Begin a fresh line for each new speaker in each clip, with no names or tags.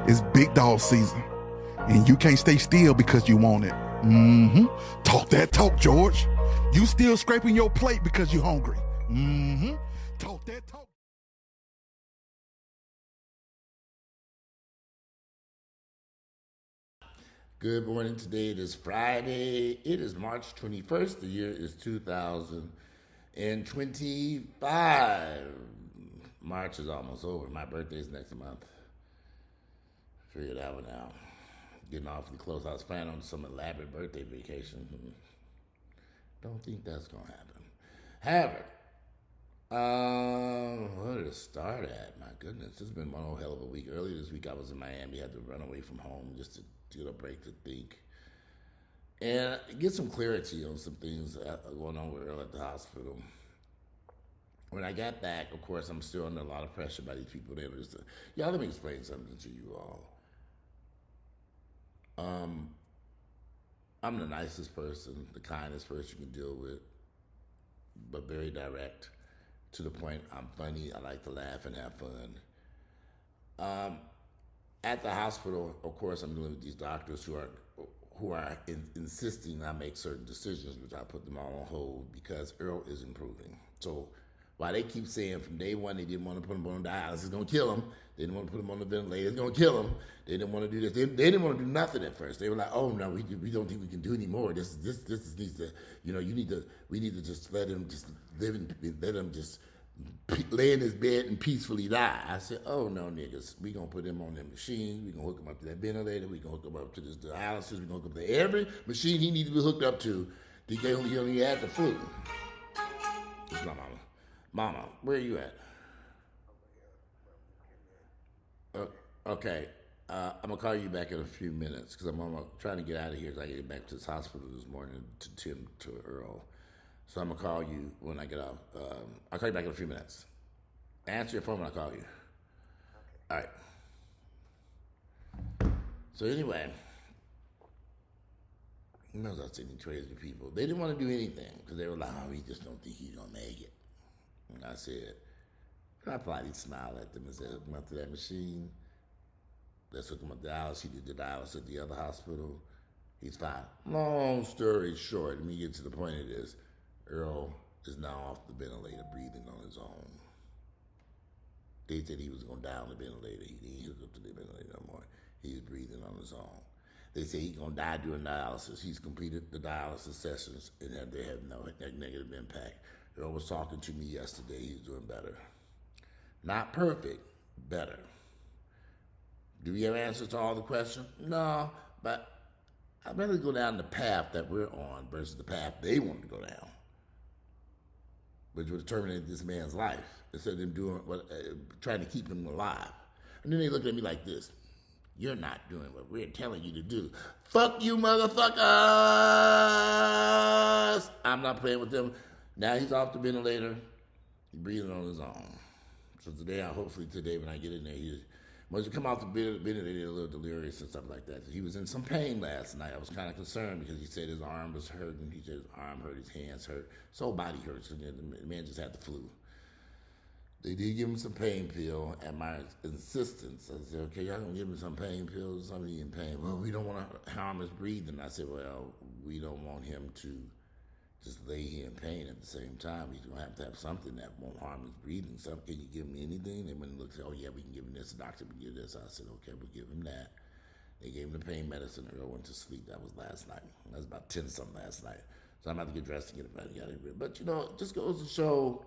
It's big dog season, and you can't stay still because you want it. Talk that talk, George. You still scraping your plate because you're hungry. Talk that talk.
Good morning. Today it is Friday. It is March 21st. The year is 2025. March is almost over. My birthday is next month. Figure that one out. Getting awfully close. I was planning on some elaborate birthday vacation. Don't think that's going to happen. However, where to start at? My goodness, it's been one whole hell of a week. Earlier this week, I was in Miami. Had to run away from home just to get a break to think and get some clarity on some things going on with Earl at the hospital. When I got back, of course, I'm still under a lot of pressure by these people. Y'all, let me explain something to you all. I'm the nicest person, the kindest person you can deal with, but very direct. To the point, I'm funny. I like to laugh and have fun. At the hospital, of course, I'm dealing with these doctors who are insisting I make certain decisions, which I put them all on hold because Earl is improving. So while they keep saying from day one they didn't want to put him on dialysis, it's going to kill him. They didn't want to put him on the ventilator, it's going to kill him. They didn't want to do this. They didn't want to do nothing at first. They were like, "Oh no, we don't think we can do anymore. This needs to, we need to just let him just live and let him just lay in his bed and peacefully die." I said, "Oh no, niggas, we gonna put him on that machine. We gonna hook him up to that ventilator. We gonna hook him up to this dialysis. We gonna hook him to every machine he needs to be hooked up to. He only had the flu." It's my mama. Mama, where are you at? Okay. I'm gonna call you back in a few minutes because I'm trying to get out of here. Cause I get back to this hospital this morning to tend to Earl. So I'm gonna call you when I get out. I'll call you back in a few minutes. Answer your phone when I call you. All right. So anyway, you know, I was saying crazy people. They didn't want to do anything because they were like, "Oh, we just don't think he's gonna make it." And I said, I politely smiled at them and said, "Hook him up to that machine. Let's hook him up to dialysis." He did the dialysis at the other hospital. He's fine. Long story short, let me get to the point of this. Earl is now off the ventilator, breathing on his own. They said he was going to die on the ventilator. He didn't hook up to the ventilator no more. He's breathing on his own. They say he's going to die during dialysis. He's completed the dialysis sessions and they have no negative impact. Earl was talking to me yesterday. He's doing better. Not perfect, better. Do we have answers to all the questions? No, but I'd rather go down the path that we're on versus the path they want to go down, which would terminate this man's life instead of them doing trying to keep him alive. And then they look at me like this: "You're not doing what we're telling you to do. Fuck you, motherfuckers!" I'm not playing with them. Now he's off the ventilator. He's breathing on his own. So hopefully today when I get in there, once you come off the ventilator, a little delirious and stuff like that. He was in some pain last night. I was kind of concerned because he said his arm was hurting. He said his arm hurt, his hands hurt, his whole body hurts. And the man just had the flu. They did give him some pain pill at my insistence. I said, "Okay, y'all gonna give him some pain pills? Somebody in pain." "Well, we don't want to harm his breathing." I said, "Well, we don't want him to just lay here in pain at the same time. He's gonna have to have something that won't harm his breathing. So can you give him anything?" And when he looked, "Oh yeah, we can give him this. The doctor can give this." I said, "Okay, we'll give him that." They gave him the pain medicine. Earl went to sleep. That was last night. That was about 10 something last night. So I'm about to get dressed and get about it. But it just goes to show,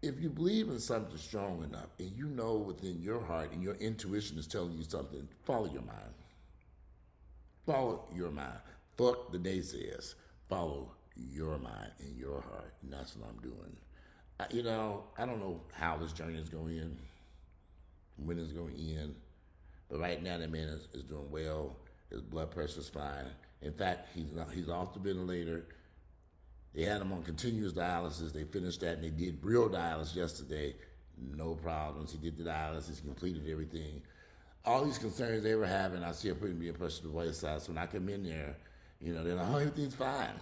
if you believe in something strong enough and you know within your heart and your intuition is telling you something, follow your mind. Follow your mind. Fuck the naysayers. Follow your mind and your heart. And that's what I'm doing. I don't know how this journey is going to end, when it's going to end. But right now, that man is doing well. His blood pressure's fine. In fact, he's off the ventilator. They had him on continuous dialysis. They finished that, and they did real dialysis yesterday. No problems. He did the dialysis, completed everything. All these concerns they were having, I see are putting me in pressure to the wayside. So when I come in there, they're like, "Oh, everything's fine."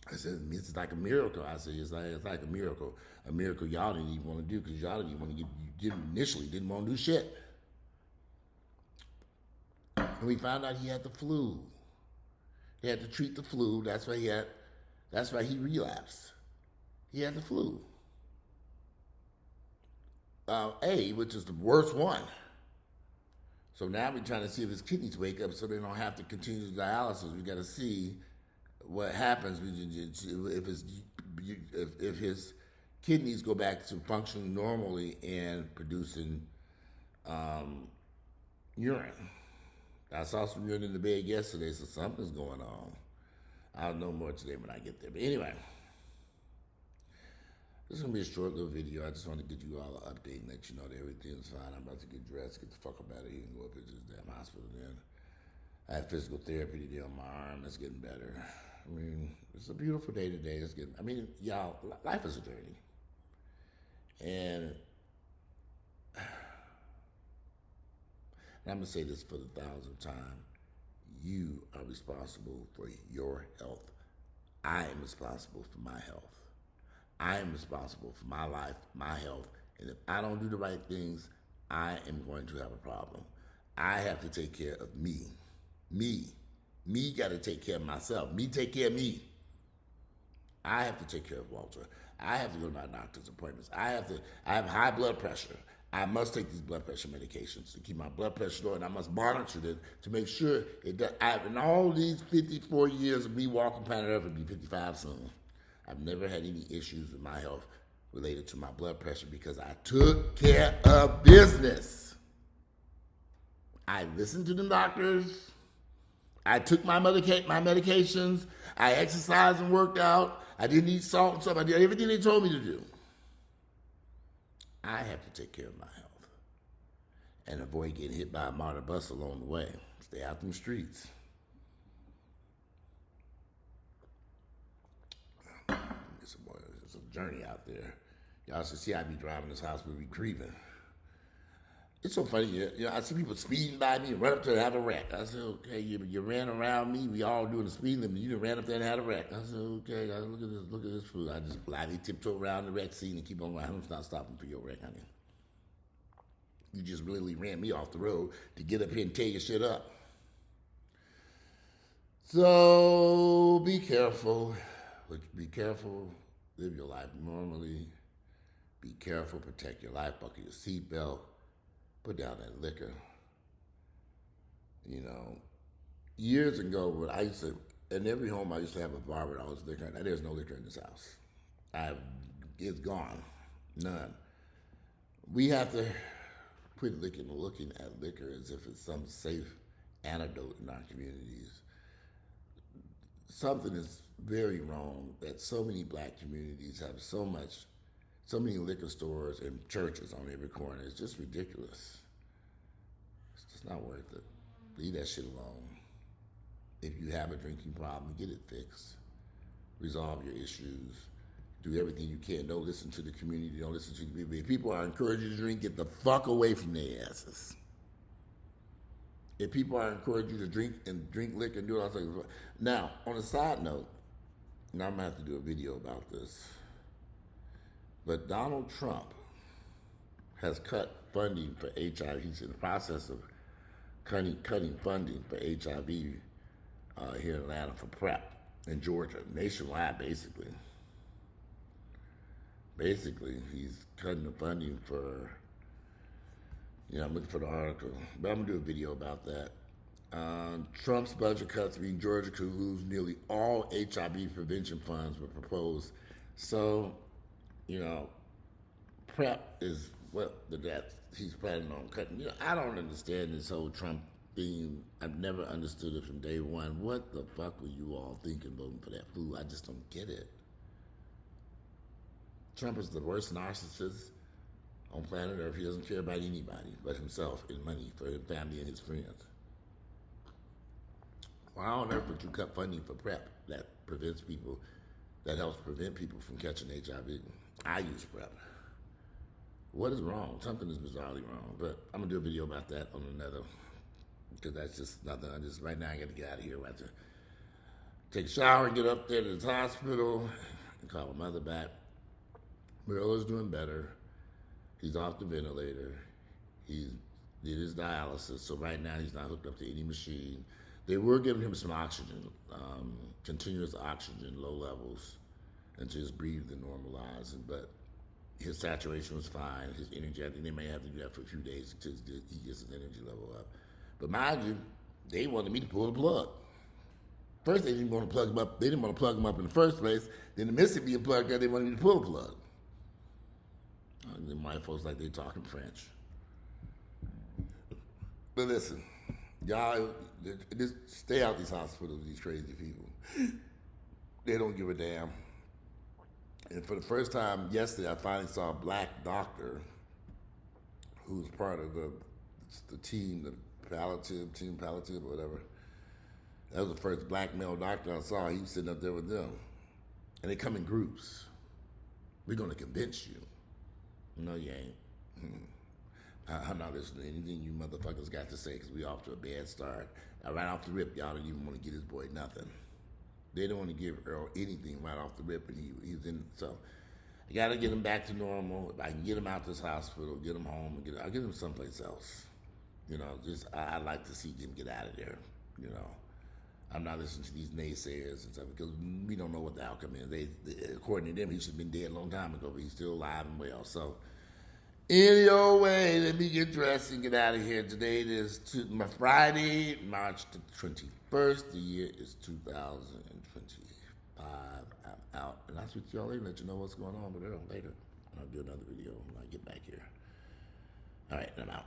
I said, "It's like a miracle." I said, it's like a miracle. A miracle y'all didn't even want to do because y'all didn't want to initially didn't want to do shit. And we found out he had the flu. They had to treat the flu. That's why he relapsed. He had the flu. Which is the worst one. So now we're trying to see if his kidneys wake up so they don't have to continue the dialysis. We got to see what happens if his kidneys go back to functioning normally and producing urine. I saw some urine in the bed yesterday, so something's going on. I'll know more today when I get there. But anyway, this is going to be a short little video. I just want to get you all an update and let you know that everything's fine. I'm about to get dressed, get the fuck up out of here and go up to this damn hospital then. I had physical therapy today on my arm. It's getting better. I mean, it's a beautiful day today. Y'all, life is a journey. And I'm going to say this for the 1,000th time. You are responsible for your health. I am responsible for my health. I am responsible for my life, my health. And if I don't do the right things, I am going to have a problem. I have to take care of me. Me got to take care of myself. Me take care of me. I have to take care of Walter. I have to go to my doctor's appointments. I have high blood pressure. I must take these blood pressure medications to keep my blood pressure low, and I must monitor it to make sure it does. In all these 54 years of me walking planet Earth, I'll be 55 soon. I've never had any issues with my health related to my blood pressure because I took care of business. I listened to the doctors. I took my medications. I exercised and worked out. I didn't eat salt and stuff. I did everything they told me to do. I have to take care of my health and avoid getting hit by a martyr bus along the way. Stay out from the streets. It's a journey out there. Y'all should see I be driving this house, we be creeping. It's so funny, I see people speeding by me and run up there and have a wreck. I said, okay, you ran around me. We all doing the speed limit. You done ran up there and had a wreck. I said, okay, look at this fool. I just politely tiptoe around the wreck scene and keep on going. I'm not stopping for your wreck, honey. You just really ran me off the road to get up here and tear your shit up. So be careful. Be careful. Live your life normally. Be careful. Protect your life. Buckle your seatbelt. Put down that liquor. Years ago, in every home I used to have a bar with all this liquor. Now there's no liquor in this house. It's gone. None. We have to quit looking at liquor as if it's some safe antidote in our communities. Something is very wrong that so many black communities have so many liquor stores and churches on every corner. It's just ridiculous. It's just not worth it. Leave that shit alone. If you have a drinking problem, get it fixed. Resolve your issues. Do everything you can. Don't listen to the community. Don't listen to the people. If people are encouraging you to drink, get the fuck away from their asses. If people are encouraging you to drink liquor and do all things. Now, on a side note, and I'm going to have to do a video about this, but Donald Trump has cut funding for HIV. He's in the process of cutting funding for HIV here in Atlanta for PrEP in Georgia, nationwide, basically. Basically, he's cutting the funding for, I'm looking for the article, but I'm going to do a video about that. Trump's budget cuts mean Georgia could lose nearly all HIV prevention funds were proposed. So, PrEP is what he's planning on cutting. I don't understand this whole Trump thing. I've never understood it from day one. What the fuck were you all thinking voting for that fool? I just don't get it. Trump is the worst narcissist on planet Earth. He doesn't care about anybody but himself and money for his family and his friends. Why on earth would you cut funding for PrEP that helps prevent people from catching HIV? I use PrEP. What is wrong? Something is bizarrely wrong. But I'm going to do a video about that on another, because that's just nothing. Right now I got to get out of here. I have to take a shower and get up there to the hospital and call my mother back. Earl is doing better. He's off the ventilator. He's did his dialysis. So right now he's not hooked up to any machine. They were giving him some oxygen, continuous oxygen, low levels, and just breathed and normalizing. But his saturation was fine. His energy, I think they may have to do that for a few days until he gets his energy level up. But mind you, they wanted me to pull the plug. First, they didn't want to plug him up. They didn't want to plug him up in the first place. Then the midst of being plugged up, they wanted me to pull the plug. The white folks like they talking French. But listen, y'all, just stay out these hospitals, these crazy people. They don't give a damn. And for the first time yesterday, I finally saw a black doctor who's part of the team, team palliative, or whatever. That was the first black male doctor I saw. He was sitting up there with them. And they come in groups. We're going to convince you. No, you ain't. I'm not listening to anything you motherfuckers got to say because we off to a bad start. Right off the rip, y'all don't even want to get his boy nothing. They don't want to give Earl anything right off the rip, and he's in. So I got to get him back to normal. If I can get him out this hospital, get him home, I'll get him someplace else. You know, I'd like to see him get out of there. You know, I'm not listening to these naysayers and stuff because we don't know what the outcome is. They according to them, he should have been dead a long time ago, but he's still alive and well. So. Any old way, let me get dressed and get out of here. Today is Friday, March the 21st. The year is 2025. I'm out. And I'll speak to y'all later, let you know what's going on with Earl later. I'll do another video when I get back here. All right, I'm out.